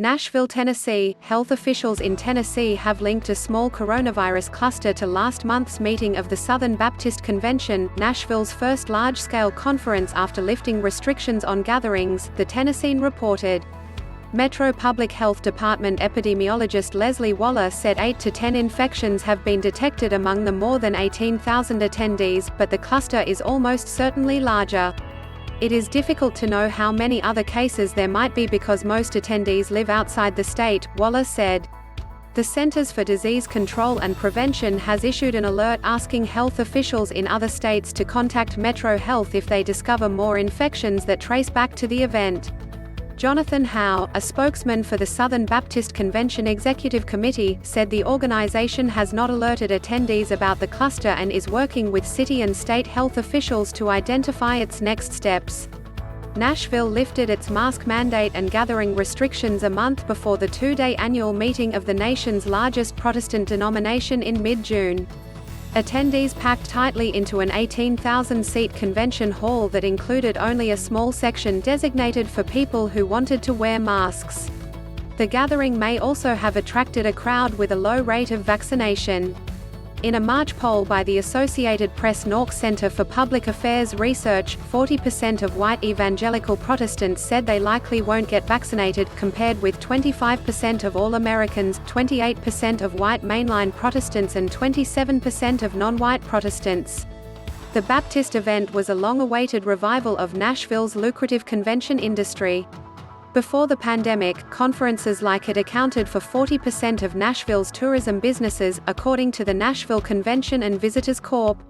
Nashville, Tennessee. Health officials in Tennessee have linked a small coronavirus cluster to last month's meeting of the Southern Baptist Convention, Nashville's first large-scale conference after lifting restrictions on gatherings, the Tennessean reported. Metro Public Health Department epidemiologist Leslie Waller said 8 to 10 infections have been detected among the more than 18,000 attendees, but the cluster is almost certainly larger. It is difficult to know how many other cases there might be because most attendees live outside the state, Waller said. The Centers for Disease Control and Prevention has issued an alert asking health officials in other states to contact Metro Health if they discover more infections that trace back to the event. Jonathan Howe, a spokesman for the Southern Baptist Convention Executive Committee, said the organization has not alerted attendees about the cluster and is working with city and state health officials to identify its next steps. Nashville lifted its mask mandate and gathering restrictions a month before the two-day annual meeting of the nation's largest Protestant denomination in mid-June. Attendees packed tightly into an 18,000-seat convention hall that included only a small section designated for people who wanted to wear masks. The gathering may also have attracted a crowd with a low rate of vaccination. In a March poll by the Associated Press NORC Center for Public Affairs Research, 40% of white evangelical Protestants said they likely won't get vaccinated, compared with 25% of all Americans, 28% of white mainline Protestants and 27% of non-white Protestants. The Baptist event was a long-awaited revival of Nashville's lucrative convention industry. Before the pandemic, conferences like it accounted for 40% of Nashville's tourism businesses, according to the Nashville Convention and Visitors Corp.